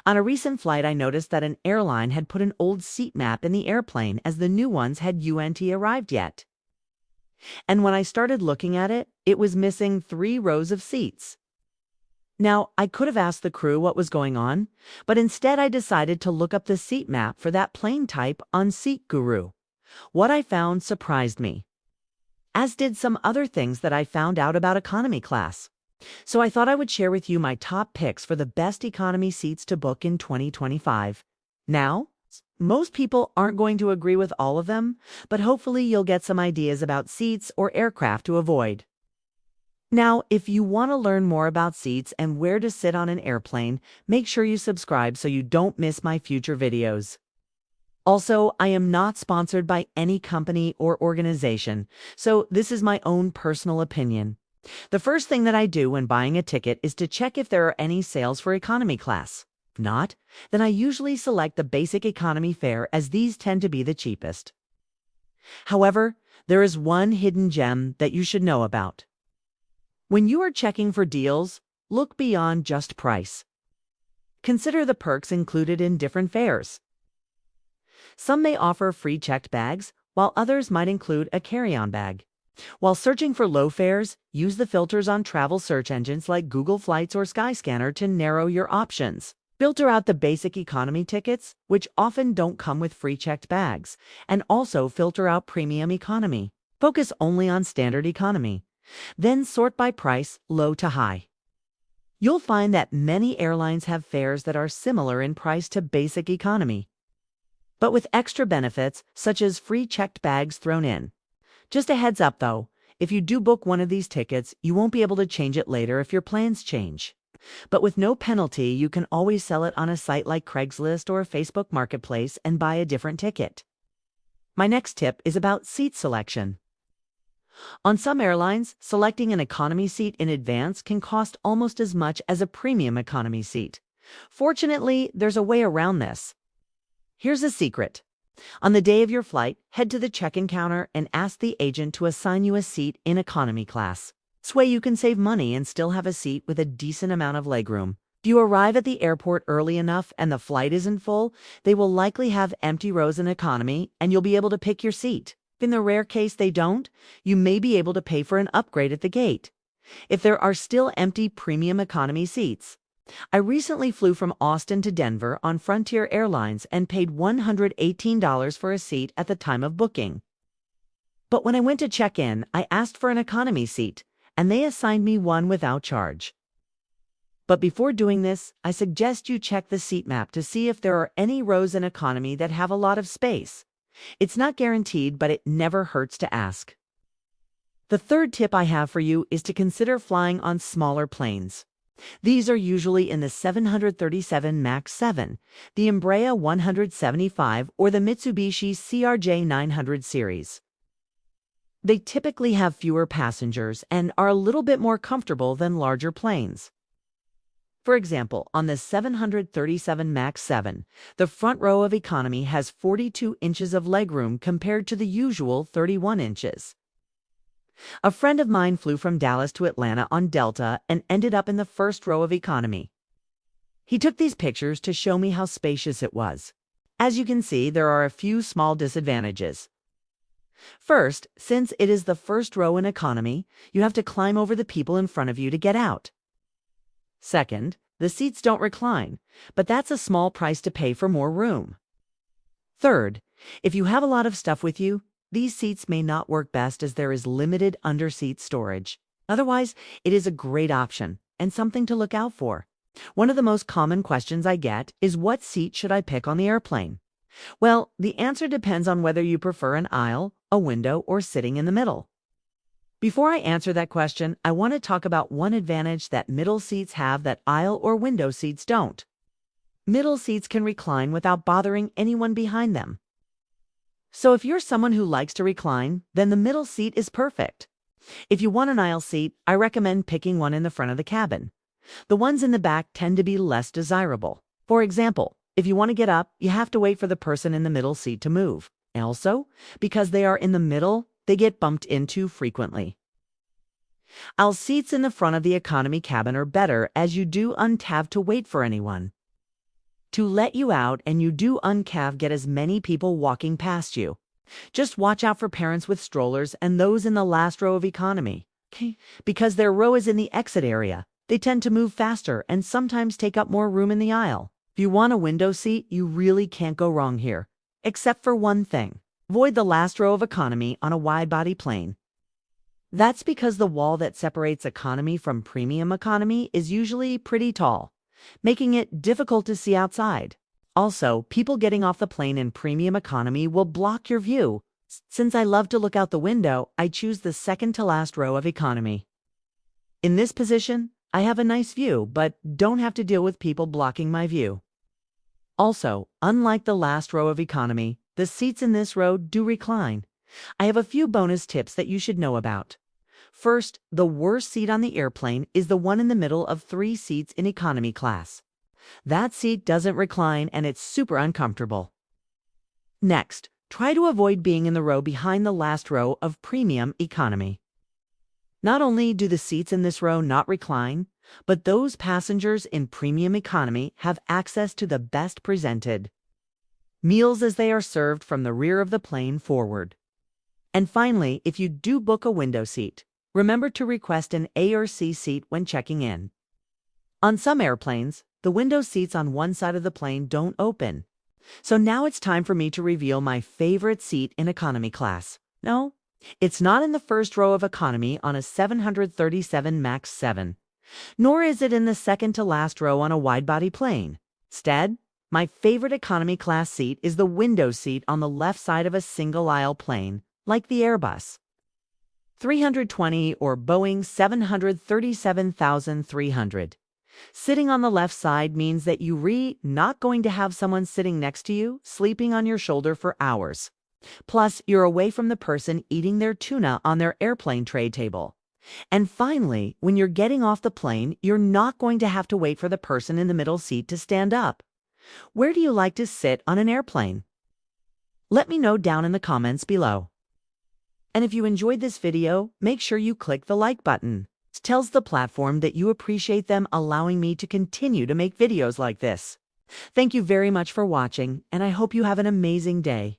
On a recent flight, I noticed that an airline had put an old seat map in the airplane as the new ones hadn't arrived yet. And when I started looking at it, it was missing 3 rows of seats. Now, I could have asked the crew what was going on, but instead I decided to look up the seat map for that plane type on SeatGuru. What I found surprised me, as did some other things that I found out about economy class. So I thought I would share with you my top picks for the best economy seats to book in 2025. Now, most people aren't going to agree with all of them, but hopefully you'll get some ideas about seats or aircraft to avoid. Now, if you want to learn more about seats and where to sit on an airplane, make sure you subscribe so you don't miss my future videos. Also, I am not sponsored by any company or organization, so this is my own personal opinion. The first thing that I do when buying a ticket is to check if there are any sales for economy class. If not, then I usually select the basic economy fare as these tend to be the cheapest. However, there is one hidden gem that you should know about. When you are checking for deals, look beyond just price. Consider the perks included in different fares. Some may offer free checked bags, while others might include a carry-on bag. While searching for low fares, use the filters on travel search engines like Google Flights or Skyscanner to narrow your options. Filter out the basic economy tickets, which often don't come with free checked bags, and also filter out premium economy. Focus only on standard economy. Then sort by price, low to high. You'll find that many airlines have fares that are similar in price to basic economy, but with extra benefits such as free checked bags thrown in. Just a heads up though, if you do book one of these tickets, you won't be able to change it later if your plans change. But with no penalty, you can always sell it on a site like Craigslist or Facebook Marketplace and buy a different ticket. My next tip is about seat selection. On some airlines, selecting an economy seat in advance can cost almost as much as a premium economy seat. Fortunately, there's a way around this. Here's a secret. On the day of your flight, head to the check-in counter and ask the agent to assign you a seat in economy class. This way you can save money and still have a seat with a decent amount of legroom. If you arrive at the airport early enough and the flight isn't full, they will likely have empty rows in economy and you'll be able to pick your seat. In the rare case they don't, you may be able to pay for an upgrade at the gate. If there are still empty premium economy seats, I recently flew from Austin to Denver on Frontier Airlines and paid $118 for a seat at the time of booking. But when I went to check in, I asked for an economy seat, and they assigned me one without charge. But before doing this, I suggest you check the seat map to see if there are any rows in economy that have a lot of space. It's not guaranteed, but it never hurts to ask. The third tip I have for you is to consider flying on smaller planes. These are usually in the 737 MAX 7, the Embraer 175, or the Mitsubishi CRJ 900 series. They typically have fewer passengers and are a little bit more comfortable than larger planes. For example, on the 737 MAX 7, the front row of economy has 42 inches of legroom compared to the usual 31 inches. A friend of mine flew from Dallas to Atlanta on Delta and ended up in the first row of economy. He took these pictures to show me how spacious it was. As you can see, there are a few small disadvantages. First, since it is the first row in economy, you have to climb over the people in front of you to get out. Second, the seats don't recline, but that's a small price to pay for more room. Third, if you have a lot of stuff with you, these seats may not work best as there is limited under-seat storage. Otherwise, it is a great option and something to look out for. One of the most common questions I get is, what seat should I pick on the airplane? Well, the answer depends on whether you prefer an aisle, a window, or sitting in the middle. Before I answer that question, I want to talk about one advantage that middle seats have that aisle or window seats don't. Middle seats can recline without bothering anyone behind them. So if you're someone who likes to recline, then the middle seat is perfect. If you want an aisle seat, I recommend picking one in the front of the cabin. The ones in the back tend to be less desirable. For example, if you want to get up, you have to wait for the person in the middle seat to move. Also, because they are in the middle, they get bumped into frequently. Aisle seats in the front of the economy cabin are better as you don't have to wait for anyone. to let you out and you do uncave get as many people walking past you. Just watch out for parents with strollers and those in the last row of economy. Okay? Because their row is in the exit area, they tend to move faster and sometimes take up more room in the aisle. If you want a window seat, you really can't go wrong here. Except for one thing. Avoid the last row of economy on a wide-body plane. That's because the wall that separates economy from premium economy is usually pretty tall, making it difficult to see outside. Also, people getting off the plane in premium economy will block your view. Since I love to look out the window, I choose the second to last row of economy. In this position, I have a nice view, but don't have to deal with people blocking my view. Also, unlike the last row of economy, the seats in this row do recline. I have a few bonus tips that you should know about. First, the worst seat on the airplane is the one in the middle of 3 seats in economy class. That seat doesn't recline and it's super uncomfortable. Next, try to avoid being in the row behind the last row of premium economy. Not only do the seats in this row not recline, but those passengers in premium economy have access to the best presented meals as they are served from the rear of the plane forward. And finally, if you do book a window seat, remember to request an A or C seat when checking in. On some airplanes, the window seats on one side of the plane don't open. So now it's time for me to reveal my favorite seat in economy class. No, it's not in the first row of economy on a 737 MAX 7, nor is it in the second to last row on a wide-body plane. Instead, my favorite economy class seat is the window seat on the left side of a single-aisle plane, like the Airbus 320 or Boeing 737,300. Sitting on the left side means that you're not going to have someone sitting next to you, sleeping on your shoulder for hours. Plus, you're away from the person eating their tuna on their airplane tray table. And finally, when you're getting off the plane, you're not going to have to wait for the person in the middle seat to stand up. Where do you like to sit on an airplane? Let me know down in the comments below. And if you enjoyed this video, make sure you click the like button. It tells the platform that you appreciate them allowing me to continue to make videos like this. Thank you very much for watching, and I hope you have an amazing day.